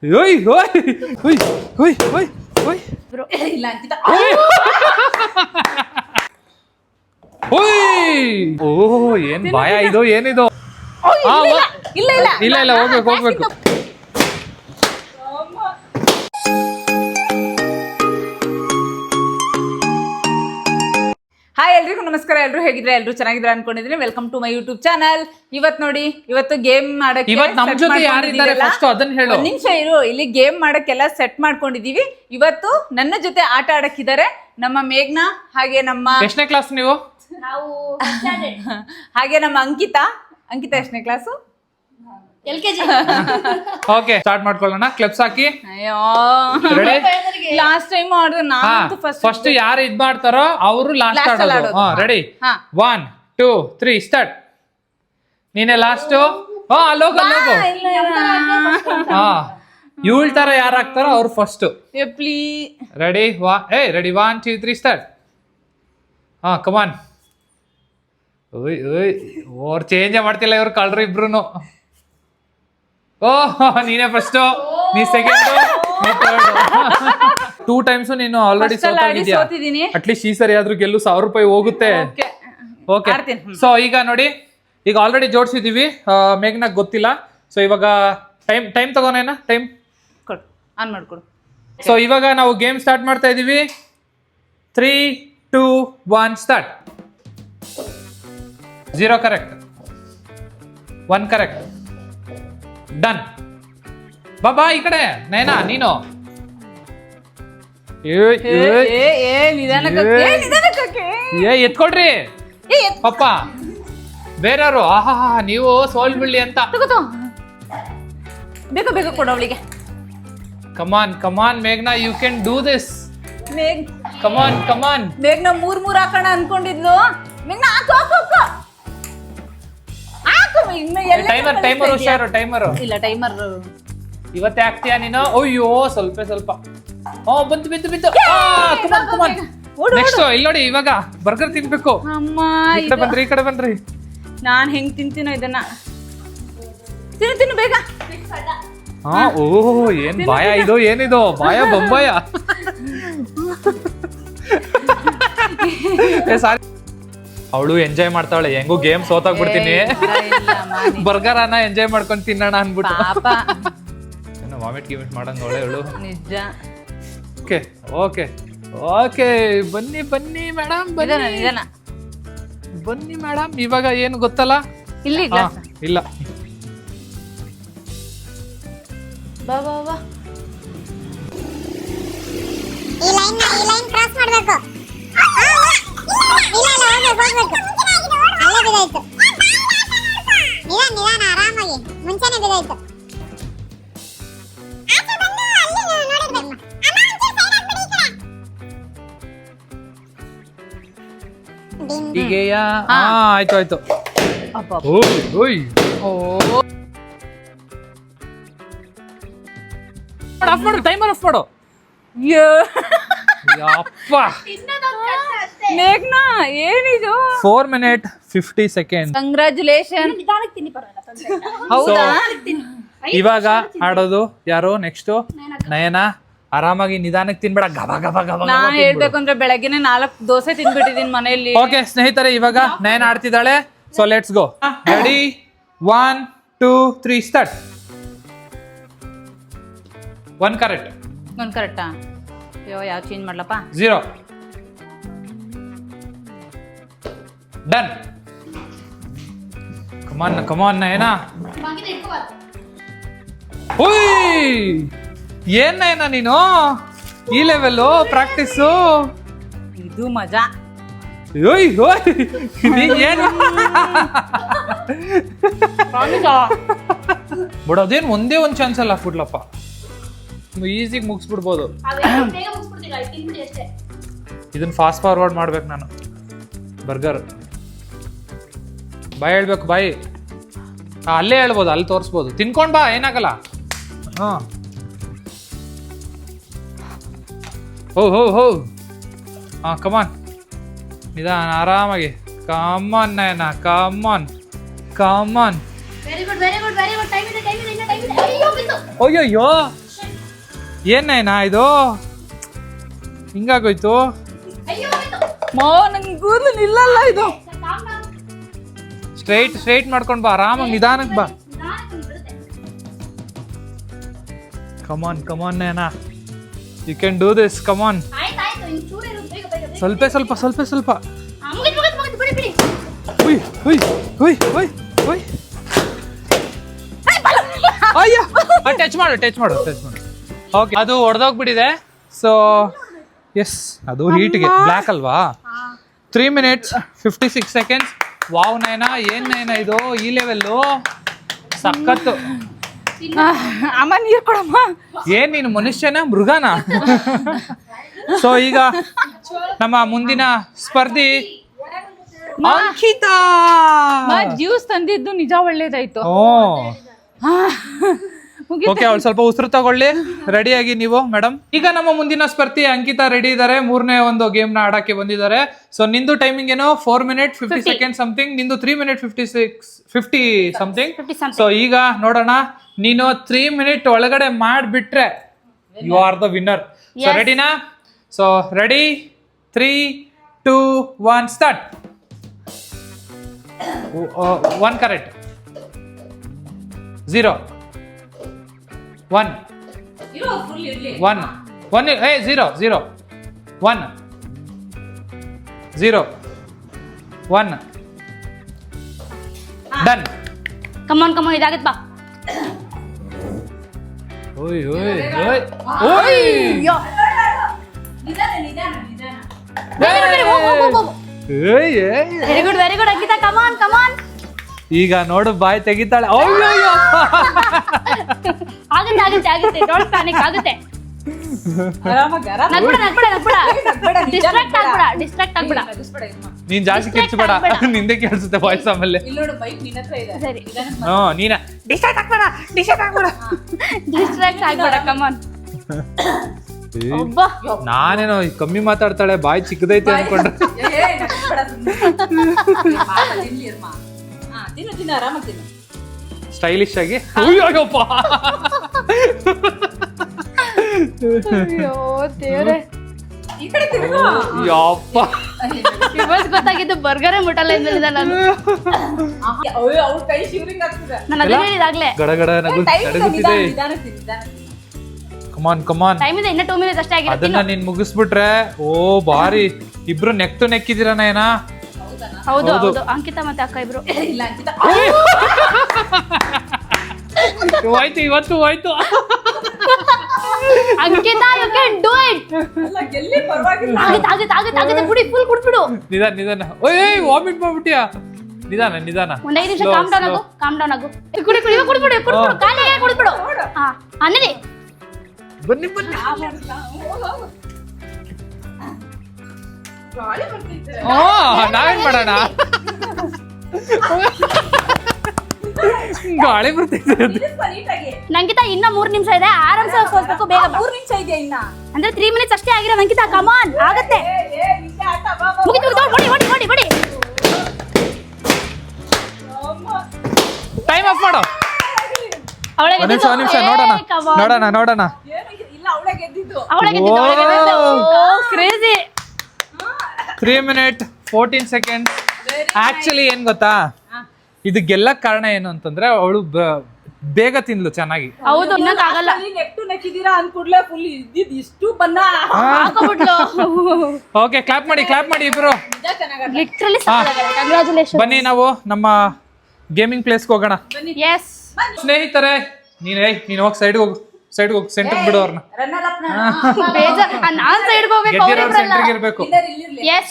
ಓಯ್ ಓಯ್ ಓಯ್ ಓಯ್ ಓಯ್ ಓಯ್ ಇಲ್ಲ ಅಂಕಿತ. ಓಯ್ ಓ ಏನ್ ಭಯ ಇದು ಏನಿದು? ಇಲ್ಲ ಇಲ್ಲ ಇಲ್ಲ ಇಲ್ಲ ಹೋಗ್ಬೇಕು. ಹಾಯ್ ಎಲ್ರಿಗೂ ನಮಸ್ಕಾರ. ಎಲ್ರು ಹೇಗಿದ್ರೆ ಎಲ್ರು ಚೆನ್ನಾಗಿದ್ರೆ ಅನ್ಕೊಂಡಿದ್ದೀನಿ. Welcome to my YouTube channel. ಇವತ್ತು ಗೇಮ್ ಮಾಡಕ್ಕೆ ನಮ್ ಜೊತೆ ಯಾರಿದ್ದಾರೆ ಫಸ್ಟ್ ಅದನ್ನ ಹೇಳು. ಒಂದ್ ನಿಮಿಷ ಇರು. ಇಲ್ಲಿ ಗೇಮ್ ಮಾಡಕ್ಕೆಲ್ಲ ಸೆಟ್ ಮಾಡ್ಕೊಂಡಿದೀವಿ. ಇವತ್ತು ನನ್ನ ಜೊತೆ ಆಟ ಆಡಕ್ಕಿದ್ದಾರೆ ನಮ್ಮ ಮೇಘ್ನಾ, ಹಾಗೆ ನಮ್ಮ ಎಷ್ಟನೇ ಕ್ಲಾಸ್ ನೀವು? ಹಾಗೆ ನಮ್ಮ ಅಂಕಿತಾ ಎಷ್ಟನೇ ಕ್ಲಾಸು? LKG. ಓಕೆ ಸ್ಟಾರ್ಟ್ ಮಾಡ್ಕೊಳ್ಳೋಣ. ಕ್ಲಿಪ್ಸ್ ಹಾಕಿ. ಅಯ್ಯೋ ರೆಡಿ? ಲಾಸ್ಟ್ ಟೈಮ್ ಮಾಡಿದ್ರೆ ನಾನು ಫಸ್ಟ್ ಯಾರು ಇದ್ ಮಾಡ್ತಾರೋ ಅವರು ಲಾಸ್ಟ್ ಆಡೋದು. ರೆಡಿ? 1 2 3 ಸ್ಟಾರ್ಟ್. ನೀನೇ ಲಾಸ್ಟ್. ಅಲ್ಲೋಗು. ಇವಳ ತರ ಯಾರು ಆಗ್ತಾರೋ ಅವ್ರು first. Ready? Ready 1 2 3 start. Come on. ಓರ್ ಚೇಂಜ್ ಮಾಡ್ತಿಲ್ಲ ಇವ್ರು ಕಳ್ರು ಇಬ್ರು. ನೀನೇ ಫಸ್ಟ್, ನೀ ಸೆಕೆಂಡ್, ನೀ ಥರ್ಡ್. 2 ಟೈಮ್ಸ್ ನೀನು ಆಲ್ರೆಡಿ ಸೋತಾಗಿದ್ಯಾ. ಅಟ್ಲೀಸ್ಟ್ ಈ ಸರಿ ಆದ್ರೂ ಗೆಲ್ಲು 1000 ರೂಪಾಯಿ ಹೋಗುತ್ತೆ. ಓಕೆ ಸೊ ಈಗ ನೋಡಿ, ಈಗ ಆಲ್ರೆಡಿ ಜೋಡಿಸಿದೀವಿ. ಮೇಘ್ನಾಗ್ ಗೊತ್ತಿಲ್ಲ. ಸೊ ಇವಾಗ ಟೈಮ್ ತಗೋನೇನಾ? ಟೈಮ್ ಆನ್ ಮಾಡ್ಕೊಡು. ಸೊ ಇವಾಗ ನಾವು ಗೇಮ್ ಸ್ಟಾರ್ಟ್ ಮಾಡ್ತಾ ಇದೀವಿ. 3 2 1 ಸ್ಟಾರ್ಟ್. 0 correct, 1 correct. ಡನ್. ಬಾಬಾ ಈ ಕಡೆ. ನಯನಾ ನೀನು. ಎತ್ಕೊಡ್ರಿ ಪಪ್ಪ. ಬೇರೆಯವರು ಆಹಾ ನೀವು ಸೋಲ್ ಬಿಡ್ಲಿ ಅಂತ. ಬೇಗ ಕೊಡವಳಿಗೆ. ಕಮಾನ್ ಮೇಘ್ನಾ, ಯು ಕ್ಯಾನ್ ಡೂ ದಿಸ್. ಕಮಾನ್. ಮೇಘ್ನಾ 3 ಹಾಕೋಣ ಅನ್ಕೊಂಡಿದ್ಲು. ಮೇಘ್ನಾ ಹಾಕು. ಟೈಮರ್ ಹುಷಾರು. ಟೈಮರ್ ಇಲ್ಲ, ಟೈಮರ್ ಇವತ್ತೇ ಆಗ್ತೀಯಾ ನೀನು? ಅಯ್ಯೋ ಸ್ವಲ್ಪ. ಬಂತು. ಕಮಾನ್. ನೆಕ್ಸ್ಟ್ ಇಲ್ಲಿ ನೋಡಿ, ಇವಾಗ ಬರ್ಗರ್ ತಿನ್ಬೇಕು. ಅಮ್ಮ ಈ ಕಡೆ ಬನ್ರಿ. ನಾನ್ ಹೆಂಗ್ ತಿಂತೀನೋ ಇದನ್ನ. ತಿನ್ನು ಬೇಗ. ಏನ್ ಬಾಯ ಇದು? ಏನಿದು ಬಾಯ? ಬೊಂಬಾಯ? ಸಾರಿ, ಅವಳು ಎಂಜಾಯ್ ಮಾಡ್ತಾವಳೆ. ಹೆಂಗು ಗೇಮ್ ಸೋತಾಗ್ಬಿಡ್ತೀನಿ, ಬರ್ಗರ್ ಅನ್ನ ಎಂಜಾಯ್ ಮಾಡ್ಕೊಂಡು ತಿನ್ನೋಣ ಅನ್ಬಿಟ್ಟು. ವಾಮಿಟ್ ಗಿಮಿಟ್ ಮಾಡಂಗ ಅವಳೆ ಅವಳು. ನಿಜ. ಓಕೆ ಬನ್ನಿ ಮೇಡಮ್, ಬನ್ನಿ ಮೇಡಮ್. ಇವಾಗ ಏನು ಗೊತ್ತಲ್ಲ? ಇಲ್ಲಿ ಇಲ್ಲ, ಬಾ ಈ ಲೈನ್ ಕ್ರಾಸ್ ಮಾಡಬೇಕು. ಹೋಗ್ಬೇಕು. ಅಲ್ಲೇ ಬಿದ್ದಾಯ್ತು. ನಿಧಾನ ಆರಾಮಾಗಿ. ಮುಂಚೆನೆ ಬಿದ್ದಾಯ್ತು. ಆಯ್ತು. ಟೈಮರ್ ಆಫ್ ಮಾಡು. ಮೇಘ್ನಾ ಏನಿದು? 4 minutes 50 seconds. ಕಂಗ್ರಾಚುಲೇಷನ್. ಹೌದಾ? ಇವಾಗ ಆಡೋದು ಯಾರು? ನೆಕ್ಸ್ಟ್ ನಯನಾ. ಆರಾಮಾಗಿ ನಿಧಾನಕ್ಕೆ ತಿನ್ಬೇಡ, ಗಬ. ನಾನು ಹೇಳ್ಬೇಕು ಅಂದ್ರೆ ಬೆಳಗ್ಗೆನೆ 4 ದೋಸೆ ತಿನ್ಬಿಟ್ಟಿದೀನಿ ಮನೆಯಲ್ಲಿ. ಓಕೆ ಸ್ನೇಹಿತರೆ, ಇವಾಗ ನಯನ ಆಡ್ತಿದ್ದಾಳೆ. So let's go. Ready 1 2 3 start. 1 correct. 1 ಕರೆಕ್ಟಾ? ಯಾವ ಚೇಂಜ್ ಮಾಡ್ಲಪ್ಪ? 0. ಡನ್. ಕಮಾನ್ ನಯನಾ. ಏನ್ ನಯನಾ ನೀನು ಈ ಲೆವೆಲ್ಲು ಪ್ರಾಕ್ಟೀಸು? ಇದು ಮಜಾ. ಏನು ಬಿಡೋದೇನು ಒಂದೇ ಒಂದು ಚಾನ್ಸ್ ಅಲ್ಲಿ ಹಾಕ್ಬಿಡ್ಲಪ್ಪ. ಈಸಿಗೆ ಮುಗಿಸ್ಬಿಡ್ಬೋದು. ಇದನ್ನ ಫಾಸ್ಟ್ ಫಾರ್ವರ್ಡ್ ಮಾಡ್ಬೇಕು ನಾನು. ಬರ್ಗರ್ ಬಾಯ್ ಹೇಳ್ಬೇಕು. ಬಾಯಿ ಅಲ್ಲೇ ಹೇಳ್ಬೋದು, ಅಲ್ಲಿ ತೋರಿಸ್ಬೋದು. ತಿನ್ಕೊಂಡ್ ಬಾ, ಏನಾಗಲ್ಲ. ಕಮಾನ್. ನಿಧಾನ ಆರಾಮಾಗಿ. Come on Nayana, come on. Very good. Time ಇದೆ. ಅಯ್ಯೋ ಏನ್ ನಯನ ಇದು ಹಿಂಗಾಗೋಯ್ತು. ಮೋ ನಂಗೆ ಕೂದಲು ನಿಲ್ಲಲ್ಲ ಇದು. ಸ್ಟ್ರೈಟ್ ಮಾಡ್ಕೊಂಡ್ ಬಾ, ಆರಾಮಾಗಿ ನಿಧಾನಕ್ಕೆ ಬಾ. ಕಮಾನ್ ನಯನ, ಯು ಕ್ಯಾನ್ ಡೂ ದಿಸ್, ಕಮಾನ್. ಸ್ವಲ್ಪ ಟಚ್ ಮಾಡು. ಓಕೆ, ಅದು ಹೊಡೆದೋಗ್ಬಿಟ್ಟಿದೆ. ಸೊ ಎಸ್, ಅದು ಹೀಟ್ಗೆ ಬ್ಲ್ಯಾಕ್ ಅಲ್ವಾ. 3 minutes 56 seconds. ವಾವ್ ನಯನ, ಏನ್ ನಯನ ಇದು ಈ ಲೆವೆಲ್ಲು ಸಖತ್ತು. ಅಮ್ಮ ನೀರ್ ಕೊಡಮ್ಮ. ಏನ್ ನೀನು ಮನುಷ್ಯನ ಮೃಗನ? ಸೊ ಈಗ ನಮ್ಮ ಮುಂದಿನ ಸ್ಪರ್ಧಿ ಅಂಕಿತಾ. ಜ್ಯೂಸ್ ತಂದಿದ್ದು ನಿಜ ಒಳ್ಳೇದಾಯ್ತು. ಓಕೆ, ಅವಳು ಸ್ವಲ್ಪ ಉಸಿರು ತಗೊಳ್ಳಿ. ರೆಡಿಯಾಗಿ ನೀವು ಮೇಡಮ್. ಈಗ ನಮ್ಮ ಮುಂದಿನ ಸ್ಪರ್ಧಿ ಅಂಕಿತಾ ರೆಡಿ ಇದ್ದಾರೆ. 3ನೇ ಒಂದು ಗೇಮ್ ನ ಆಡಕ್ಕೆ ಬಂದಿದ್ದಾರೆ. ಸೊ ನಿಂದು ಟೈಮಿಂಗ್ ಏನು 4 minutes 50 seconds ಸಮಥಿಂಗ್, ನಿಂದು 3 minutes 50 ಸಮಥಿಂಗ್. ಸೊ ಈಗ ನೋಡೋಣ, ನೀನು 3 minutes ಒಳಗಡೆ ಮಾಡ್ಬಿಟ್ರೆ you are the winner. So ರೆಡಿನಾ? So ready, 3, 2, 1 start. 1 correct, 0, 1, 1, hey, 0, 1, 0, 1, done. ಕಮಾನ್ ಇದಾಗತ್ ಬಾ. ಓಯ್ ವೆರಿ ಗುಡ್ ಅಂಕಿತಾ, ಕಮಾನ್. ಈಗ ನೋಡು, ಬಾಯಿ ತೆಗಿತಾಳೆ. ಆಗುತ್ತೆ ಡೋಂಟ್ ಪ್ಯಾನಿಕ್, ಆಗುತ್ತೆ. ಡಿಸ್ಟ್ರಾಕ್ಟ್ ಆಗ್ಬೇಡ. ನೀನ್ ಜಾಸ್ತಿ ಕಿರ್ಚಬೇಡ, ನಿಂದೆ ಕೇಳಿಸುತ್ತೆ ವಾಯ್ಸ್. ಆಮೇಲೆ ನೀನ ಡಿಸ್ಟ್ರಾಕ್ಟ್ ಆಗ್ಬೇಡ. ಕಮಾನ್. ನಾನೇನೋ ಕಮ್ಮಿ ಮಾತಾಡ್ತಾಳೆ, ಬಾಯಿ ಚಿಕ್ಕದೈತೆ ಅನ್ಕೊಂಡ್ರೆ. ಸ್ಟೈಲಿಶ್ ಆಗಿ. ಅಯ್ಯೋಪ್ಪ, ಯಪ್ಪ, ಇವತ್ತು ಗೊತ್ತಾಗಿದ್ದು ಬರ್ಗರೇ ಮುಟ್ಟಲ್ಲ ಇದ್ಮೇಲೆ ನಾನು ಅದೇ ಹೇಳಿದಾಗ್ಲೇ. ಗಡಗಡ ನಗುತ್ತಿದೆ. ಕಮಾನ್. ಟೈಮ್ ಇದೆ, ಇನ್ನ 2 minutes ಅಷ್ಟೇ ಆಗಿರುತ್ತೆ. ಅದನ್ನ ನೀನ್ ಮುಗಿಸ್ಬಿಟ್ರೆ ಓ ಬಾರಿ. ಇಬ್ರು ನೆಕ್ ಟು ನೆಕ್ ಇದ್ದೀರಾ ನಯನ? ಹೌದು. ಅಂಕಿತಾ ಮತ್ತೆ ಅಕ್ಕ ಇಬ್ರು. ಇವತ್ತು ಹೋಯ್ತು. Ankita, you can do it. ಆಗುತ್ತೆ ಬಿಡಿ, ಫುಲ್ ಕುಡ್ಬಿಡು. ನಿಧಾನ. ಓಯ್, ವಾಮಿಟ್ ಮಾಡ್ಬಿಟ್ಟಿಯಾ? ನಿಧಾನ. ಒಂದ್ 5 ನಿಮಿಷ ಕಾಮ್ ಡೌನ್ ಆಗು. ಕುಡಿ ಕುಡ್ಬಿಡು, ಕಾಲಿಗೆ ಕುಡ್ಬಿಡು. ಅನ್ನಲಿ ಬನ್ನಿ. ನಾವೇನ್ ಮಾಡೋಣ? ಗಾಳಿ ಬರ್ತಿದೆ. ನಂಗಿತಾ ಇನ್ನ 3 ನಿಮಿಷ ಇದೆ, ಆರಾಮ್ಸೆ ಹೋಗ್ಬೇಕು. ಬೇಗ 3 ನಿಮಿಷ ಇದೆ ಇನ್ನ, ಅಂದ್ರೆ 3 minutes ಅಷ್ಟೇ ಆಗಿರೋ. ನಂಗಿತಾ ಕಮಾನ್, ಆಗತ್ತೆ. ಮುಗಿತು, ಹೊಡಿ. ಟೈಮ್ ಆಫ್ ಮಾಡು. ಅವಳೇ ನಿಮಿಷ ನೋಡೋಣ. ಕ್ರೇಜಿ. 3 minutes 14 seconds. ಆಕ್ಚುಲಿ ಏನ್ ಗೊತ್ತಾ, ಇದು ಗೆಲ್ಲಕ್ ಕಾರಣ ಏನು ಅಂತಂದ್ರೆ ಅವಳು ಬೇಗ ತಿನ್ಲು ಚೆನ್ನಾಗಿ. ಹೌದು, ಆಗಲ್ಲ. ಓಕೆ, ಕ್ಲಾಪ್ ಮಾಡಿ ಇಬ್ರು. ಬನ್ನಿ, ನಾವು ನಮ್ಮ ಗೇಮಿಂಗ್ ಪ್ಲೇಸ್ಗೆ ಹೋಗೋಣ. ಸ್ನೇಹಿತರೆ, ನೀನ್ ಹೋಗಿ ಸೈಡ್ ಹೋಗು, ಸೆಂಟರ್ ಬಿಡು ಅವ್ರನ್ನ. ಗೆದ್ದಿರೋರು ಸೆಂಟರ್ಗೆ ಇರ್ಬೇಕು.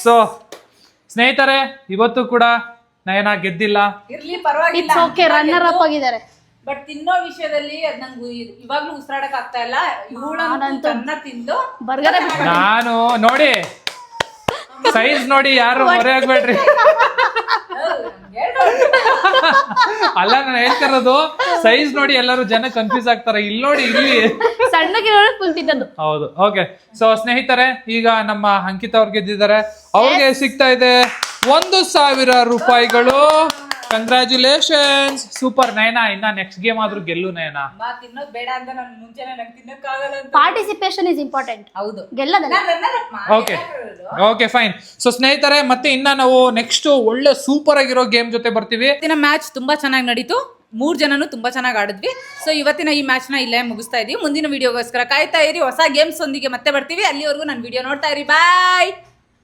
ಸೊ ಸ್ನೇಹಿತರೆ, ಇವತ್ತು ಕೂಡ ನಯನ ಗೆದ್ದಿಲ್ಲ. ರನ್ನರ್ ಅಪ್ ಆಗಿದ್ದಾರೆ. ಬಟ್ ತಿನ್ನೋ ವಿಷಯದಲ್ಲಿ ನಂಗೆ ಇವಾಗ್ಲೂ ಉಸಿರಾಡಕ್ ಆಗ್ತಾ ಇಲ್ಲ. ತಿಂದು ನಾನು ನೋಡಿ, ಸೈಜ್ ನೋಡಿ ಯಾರು ಹೊರೆ ಆಗ್ಬೇಡ್ರಿ. ಅಲ್ಲ, ನಾನು ಹೇಳ್ತಿರೋದು ಸೈಜ್ ನೋಡಿ ಎಲ್ಲರೂ ಜನ ಕನ್ಫ್ಯೂಸ್ ಆಗ್ತಾರೆ. ಇಲ್ಲಿ ನೋಡಿ, ಇಲ್ಲಿ ಹೌದು. ಓಕೆ, ಸೊ ಸ್ನೇಹಿತರೆ, ಈಗ ನಮ್ಮ ಅಂಕಿತಾ ಅವ್ರು ಗೆದ್ದಿದ್ದಾರೆ. ಅವ್ರಿಗೆ ಸಿಗ್ತಾ ಇದೆ 1,000 ರೂಪಾಯಿಗಳು. ಕಂಗ್ರಾಚುಲೇಷನ್ಸ್. ಸೂಪರ್ ನಯನಾ. ಇನ್ನ ನೆಕ್ಸ್ಟ್ ಗೇಮ್ ಆದ್ರೂ ಗೆಲ್ಲು ನಯನಾ. ತಿನ್ನೋದ್ ಬೇಡ ಅಂತ ನಾನು ಮುಂಚೆನೆ ನಂಗೆ ತಿನ್ನಕ್ಕಾಗಲ್ಲ ಅಂತ. Participation is important. ಹೌದು, ಗೆಲ್ಲದಲ್ಲ. Okay fine. ಸೊ ಸ್ನೇಹಿತರೆ, ಮತ್ತೆ ಇನ್ನ ನಾವು ನೆಕ್ಸ್ಟ್ ಒಳ್ಳೆ ಸೂಪರ್ ಆಗಿರೋ ಗೇಮ್ ಜೊತೆ ಬರ್ತೀವಿ. ಇವತ್ತಿನ ಮ್ಯಾಚ್ ತುಂಬಾ ಚೆನ್ನಾಗಿ ನಡೀತು. 3 ಜನನು ತುಂಬಾ ಚೆನ್ನಾಗಿ ಆಡಿದ್ವಿ. ಸೊ ಇವತ್ತಿನ ಈ ಮ್ಯಾಚ್ ನ ಇಲ್ಲೇ ಮುಗಿಸ್ತಾ ಇದೀವಿ. ಮುಂದಿನ ವಿಡಿಯೋಗೋಸ್ಕರ ಕಾಯ್ತಾ ಇರಿ. ಹೊಸ ಗೇಮ್ಸ್ ಒಂದಿಗೆ ಮತ್ತೆ ಬರ್ತೀವಿ. ಅಲ್ಲಿವರೆಗೂ ನನ್ನ ವಿಡಿಯೋ ನೋಡ್ತಾ ಇರಿ. ಬಾಯ್.